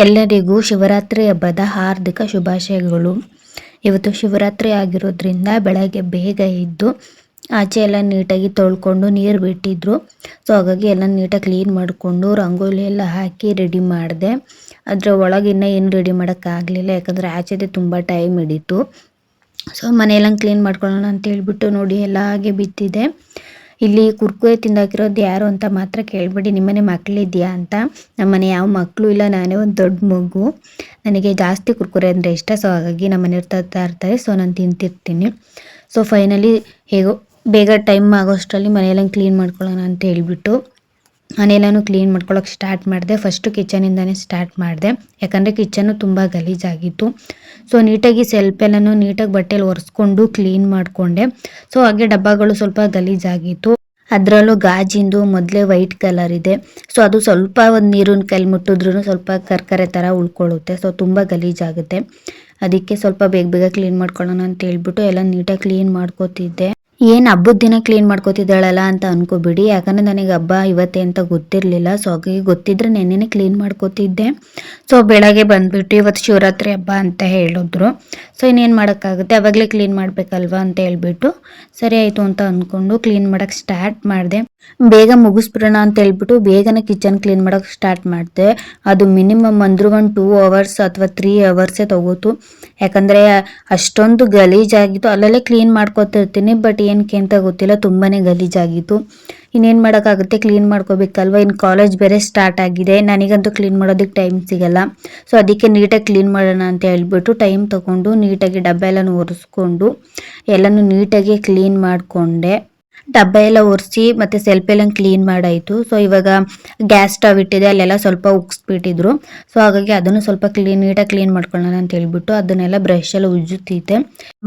ಎಲ್ಲರಿಗೂ ಶಿವರಾತ್ರಿ ಹಬ್ಬದ ಹಾರ್ದಿಕ ಶುಭಾಶಯಗಳು. ಇವತ್ತು ಶಿವರಾತ್ರಿ ಆಗಿರೋದ್ರಿಂದ ಬೆಳಗ್ಗೆ ಬೇಗ ಎದ್ದು ಆಚೆ ಎಲ್ಲ ನೀಟಾಗಿ ತೊಳ್ಕೊಂಡು ನೀರು ಬಿಟ್ಟಿದ್ರು. ಸೊ ಹಾಗಾಗಿ ಎಲ್ಲ ನೀಟಾಗಿ ಕ್ಲೀನ್ ಮಾಡಿಕೊಂಡು ರಂಗೋಲಿ ಎಲ್ಲ ಹಾಕಿ ರೆಡಿ ಮಾಡಿದೆ. ಅದರ ಒಳಗಿನ್ನ ಏನು ರೆಡಿ ಮಾಡೋಕ್ಕಾಗಲಿಲ್ಲ, ಯಾಕಂದರೆ ಆಚೆದೆ ತುಂಬ ಟೈಮ್ ಹಿಡಿತು. ಸೊ ಮನೆಯೆಲ್ಲ ಕ್ಲೀನ್ ಮಾಡ್ಕೊಳ್ಳೋಣ ಅಂತ ಹೇಳ್ಬಿಟ್ಟು ನೋಡಿ ಎಲ್ಲ ಹಾಗೆ ಬಿತ್ತಿದೆ. ಇಲ್ಲಿ ಕುರ್ಕುರೆ ತಿಂದಾಕಿರೋದು ಯಾರು ಅಂತ ಮಾತ್ರ ಕೇಳಬೇಡಿ, ನಿಮ್ಮನೆ ಮಕ್ಕಳಿದೆಯಾ ಅಂತ. ನಮ್ಮನೆ ಯಾವ ಮಕ್ಕಳು ಇಲ್ಲ, ನಾನೇ ಒಂದು ದೊಡ್ಡ ಮಗು. ನನಗೆ ಜಾಸ್ತಿ ಕುರ್ಕುರೆ ಅಂದರೆ ಇಷ್ಟ. ಸೊ ಹಾಗಾಗಿ ನಮ್ಮ ಮನೆಯವ್ರು ತರ್ತಾ ಇರ್ತಾರೆ, ಸೊ ನಾನು ತಿಂತಿರ್ತೀನಿ. ಸೊ ಫೈನಲಿ ಹೇಗೋ ಬೇಗ ಟೈಮ್ ಆಗೋಷ್ಟರಲ್ಲಿ ಮನೆಯೆಲ್ಲ ಕ್ಲೀನ್ ಮಾಡ್ಕೊಳ್ಳೋಣ ಅಂತ ಹೇಳ್ಬಿಟ್ಟು ಮನೆಯೆಲ್ಲನೂ ಕ್ಲೀನ್ ಮಾಡ್ಕೊಳ್ಳೋಕೆ ಸ್ಟಾರ್ಟ್ ಮಾಡಿದೆ. ಫಸ್ಟು ಕಿಚನಿಂದನೇ ಸ್ಟಾರ್ಟ್ ಮಾಡಿದೆ, ಯಾಕಂದರೆ ಕಿಚನ್ನು ತುಂಬ ಗಲೀಜಾಗಿತ್ತು. ಸೊ ನೀಟಾಗಿ ಸೆಲ್ಫೆಲ್ಲನೂ ನೀಟಾಗಿ ಬಟ್ಟೆಯಲ್ಲಿ ಒರೆಸ್ಕೊಂಡು ಕ್ಲೀನ್ ಮಾಡಿಕೊಂಡೆ. ಸೊ ಹಾಗೆ ಡಬ್ಬಗಳು ಸ್ವಲ್ಪ ಗಲೀಜಾಗಿತ್ತು. ಅದರಲ್ಲೂ ಗಾಜಿಂದು ಮೊದಲೇ ವೈಟ್ ಕಲರ್ ಇದೆ. ಸೊ ಅದು ಸ್ವಲ್ಪ ಒಂದು ನೀರಿನ ಕೈಲಿ ಮುಟ್ಟಿದ್ರೂ ಸ್ವಲ್ಪ ಕರ್ಕರೆ ಥರ ಉಳ್ಕೊಳ್ಳುತ್ತೆ. ಸೊ ತುಂಬ ಗಲೀಜಾಗುತ್ತೆ. ಅದಕ್ಕೆ ಸ್ವಲ್ಪ ಬೇಗ ಬೇಗ ಕ್ಲೀನ್ ಮಾಡ್ಕೊಳ್ಳೋಣ ಅಂತ ಹೇಳ್ಬಿಟ್ಟು ಎಲ್ಲ ನೀಟಾಗಿ ಕ್ಲೀನ್ ಮಾಡ್ಕೋತಿದ್ದೆ. ಏನು ಹಬ್ಬದ ದಿನ ಕ್ಲೀನ್ ಮಾಡ್ಕೋತಿದ್ದಾಳಲ್ಲ ಅಂತ ಅನ್ಕೋಬಿಡಿ, ಯಾಕಂದರೆ ನನಗೆ ಹಬ್ಬ ಇವತ್ತೇ ಅಂತ ಗೊತ್ತಿರಲಿಲ್ಲ. ಸೊ ಹಾಗಾಗಿ ಗೊತ್ತಿದ್ರೆ ನೆನ್ನೆನೇ ಕ್ಲೀನ್ ಮಾಡ್ಕೋತಿದ್ದೆ. ಸೊ ಬೆಳಗ್ಗೆ ಬಂದುಬಿಟ್ಟು ಇವತ್ತು ಶಿವರಾತ್ರಿ ಹಬ್ಬ ಅಂತ ಹೇಳಿದ್ರು. ಸೊ ಇನ್ನೇನು ಮಾಡೋಕ್ಕಾಗುತ್ತೆ, ಅವಾಗಲೇ ಕ್ಲೀನ್ ಮಾಡಬೇಕಲ್ವ ಅಂತ ಹೇಳ್ಬಿಟ್ಟು ಸರಿ ಆಯಿತು ಅಂತ ಅಂದ್ಕೊಂಡು ಕ್ಲೀನ್ ಮಾಡೋಕ್ಕೆ ಸ್ಟಾರ್ಟ್ ಮಾಡಿದೆ. ಬೇಗ ಮುಗಿಸ್ಬಿಡೋಣ ಅಂತ ಹೇಳ್ಬಿಟ್ಟು ಬೇಗನೆ ಕಿಚನ್ ಕ್ಲೀನ್ ಮಾಡೋಕ್ಕೆ ಸ್ಟಾರ್ಟ್ ಮಾಡಿದೆ. ಅದು ಮಿನಿಮಮ್ ಅಂದರೂ ಒಂದು 2 hours ಅಥವಾ 3 hours ತಗೋತು, ಯಾಕಂದರೆ ಅಷ್ಟೊಂದು ಗಲೀಜಾಗಿತ್ತು. ಅಲ್ಲಲ್ಲೇ ಕ್ಲೀನ್ ಮಾಡ್ಕೊತಿರ್ತೀನಿ, ಬಟ್ ಏನಕ್ಕೆ ಅಂತ ಗೊತ್ತಿಲ್ಲ, ತುಂಬಾ ಗಲೀಜಾಗಿತ್ತು. ಇನ್ನೇನು ಮಾಡೋಕ್ಕಾಗುತ್ತೆ, ಕ್ಲೀನ್ ಮಾಡ್ಕೋಬೇಕಲ್ವ. ಇನ್ನು ಕಾಲೇಜ್ ಬೇರೆ ಸ್ಟಾರ್ಟ್ ಆಗಿದೆ, ನನಗಂತೂ ಕ್ಲೀನ್ ಮಾಡೋದಕ್ಕೆ ಟೈಮ್ ಸಿಗಲ್ಲ. ಸೊ ಅದಕ್ಕೆ ನೀಟಾಗಿ ಕ್ಲೀನ್ ಮಾಡೋಣ ಅಂತ ಹೇಳ್ಬಿಟ್ಟು ಟೈಮ್ ತೊಗೊಂಡು ನೀಟಾಗಿ ಡಬ್ಬ ಎಲ್ಲನೂ ಒರೆಸ್ಕೊಂಡು ಎಲ್ಲನೂ ನೀಟಾಗಿ ಕ್ಲೀನ್ ಮಾಡಿಕೊಂಡೆ. ಡಬ್ಬ ಎಲ್ಲ ಒರೆಸಿ ಮತ್ತು ಸೆಲ್ಫ್ ಎಲ್ಲ ಕ್ಲೀನ್ ಮಾಡಾಯಿತು. ಸೊ ಇವಾಗ ಗ್ಯಾಸ್ ಸ್ಟವ್ ಇಟ್ಟಿದೆ, ಅಲ್ಲೆಲ್ಲ ಸ್ವಲ್ಪ ಉಗ್ಸ್ಬಿಟ್ಟಿದ್ರು. ಸೊ ಹಾಗಾಗಿ ಅದನ್ನು ಸ್ವಲ್ಪ ನೀಟಾಗಿ ಕ್ಲೀನ್ ಮಾಡ್ಕೊಳ್ಳೋಣ ಅಂತ ಹೇಳ್ಬಿಟ್ಟು ಅದನ್ನೆಲ್ಲ ಬ್ರಷ್ ಎಲ್ಲ ಉಜ್ಜುತ್ತಿದ್ದೆ.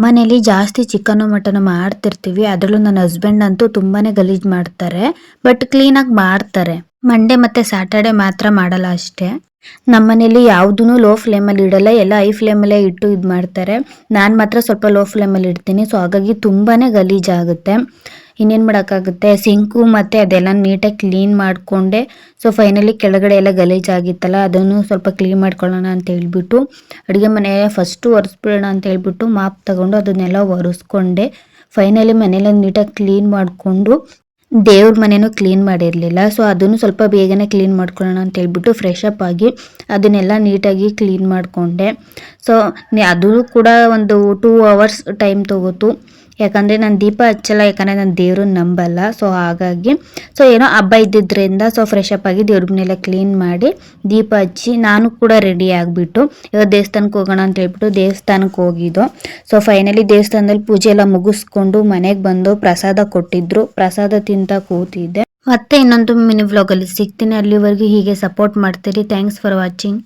ಮನೇಲಿ ಜಾಸ್ತಿ ಚಿಕನ್ನು ಮಟನ್ನು ಮಾಡ್ತಿರ್ತೀವಿ, ಅದರಲ್ಲೂ ನನ್ನ ಹಸ್ಬೆಂಡ್ ಅಂತೂ ತುಂಬಾ ಗಲೀಜು ಮಾಡ್ತಾರೆ, ಬಟ್ ಕ್ಲೀನಾಗಿ ಮಾಡ್ತಾರೆ. ಮಂಡೇ ಮತ್ತು ಸ್ಯಾಟರ್ಡೆ ಮಾತ್ರ ಮಾಡಲ್ಲ ಅಷ್ಟೇ. ನಮ್ಮನೇಲಿ ಯಾವುದೂ ಲೋ ಫ್ಲೇಮಲ್ಲಿ ಇಡಲ್ಲ, ಎಲ್ಲ ಹೈ ಫ್ಲೇಮಲ್ಲೇ ಇಟ್ಟು ಇದು ಮಾಡ್ತಾರೆ. ನಾನು ಮಾತ್ರ ಸ್ವಲ್ಪ ಲೋ ಫ್ಲೇಮಲ್ಲಿ ಇಡ್ತೀನಿ. ಸೊ ಹಾಗಾಗಿ ತುಂಬಾ ಗಲೀಜಾಗುತ್ತೆ. ಇನ್ನೇನು ಮಾಡೋಕ್ಕಾಗುತ್ತೆ, ಸಿಂಕು ಮತ್ತು ಅದೆಲ್ಲ ನೀಟಾಗಿ ಕ್ಲೀನ್ ಮಾಡಿಕೊಂಡೆ. ಸೊ ಫೈನಲಿ ಕೆಳಗಡೆ ಎಲ್ಲ ಗಲೀಜಾಗಿತ್ತಲ್ಲ, ಅದನ್ನು ಸ್ವಲ್ಪ ಕ್ಲೀನ್ ಮಾಡ್ಕೊಳ್ಳೋಣ ಅಂತ ಹೇಳ್ಬಿಟ್ಟು ಅಡುಗೆ ಮನೆ ಫಸ್ಟು ಒರೆಸ್ಬಿಡೋಣ ಅಂತ ಹೇಳ್ಬಿಟ್ಟು ಮಾಪ್ ತಗೊಂಡು ಅದನ್ನೆಲ್ಲ ಒರೆಸ್ಕೊಂಡೆ. ಫೈನಲಿ ಮನೆಯೆಲ್ಲ ನೀಟಾಗಿ ಕ್ಲೀನ್ ಮಾಡಿಕೊಂಡು ದೇವ್ರ ಮನೆಯೂ ಕ್ಲೀನ್ ಮಾಡಿರಲಿಲ್ಲ. ಸೊ ಅದನ್ನು ಸ್ವಲ್ಪ ಬೇಗನೆ ಕ್ಲೀನ್ ಮಾಡ್ಕೊಳ್ಳೋಣ ಅಂತ ಹೇಳ್ಬಿಟ್ಟು ಫ್ರೆಶ್ ಅಪ್ ಆಗಿ ಅದನ್ನೆಲ್ಲ ನೀಟಾಗಿ ಕ್ಲೀನ್ ಮಾಡಿಕೊಂಡೆ. ಸೊ ಅದು ಕೂಡ ಒಂದು 2 hours ಟೈಮ್ ತೊಗೋತು, ಯಾಕಂದರೆ ನಾನು ದೀಪ ಹಚ್ಚಲ್ಲ, ಯಾಕಂದರೆ ನಾನು ದೇವ್ರನ್ನ ನಂಬಲ್ಲ. ಸೊ ಹಾಗಾಗಿ ಸೊ ಏನೋ ಹಬ್ಬ ಇದ್ದಿದ್ದರಿಂದ ಸೊ ಫ್ರೆಶ್ ಅಪ್ ಆಗಿ ದೇವ್ರ ಮನೆಯೆಲ್ಲ ಕ್ಲೀನ್ ಮಾಡಿ ದೀಪ ಹಚ್ಚಿ ನಾನು ಕೂಡ ರೆಡಿ ಆಗಿಬಿಟ್ಟು ಇವಾಗ ದೇವಸ್ಥಾನಕ್ಕೆ ಹೋಗೋಣ ಅಂತ ಹೇಳ್ಬಿಟ್ಟು ದೇವಸ್ಥಾನಕ್ಕೆ ಹೋಗಿದ್ದು. ಸೊ ಫೈನಲಿ ದೇವಸ್ಥಾನದಲ್ಲಿ ಪೂಜೆ ಎಲ್ಲ ಮುಗಿಸ್ಕೊಂಡು ಮನೆಗೆ ಬಂದು ಪ್ರಸಾದ ಕೊಟ್ಟಿದ್ರು, ಪ್ರಸಾದ ತಿಂತ ಕೂತಿದ್ದೆ. ಮತ್ತೆ ಇನ್ನೊಂದು ಮಿನಿ ವ್ಲಾಗಲ್ಲಿ ಸಿಗ್ತೀನಿ. ಅಲ್ಲಿವರೆಗೂ ಹೀಗೆ ಸಪೋರ್ಟ್ ಮಾಡ್ತೀರಿ. Thanks for watching.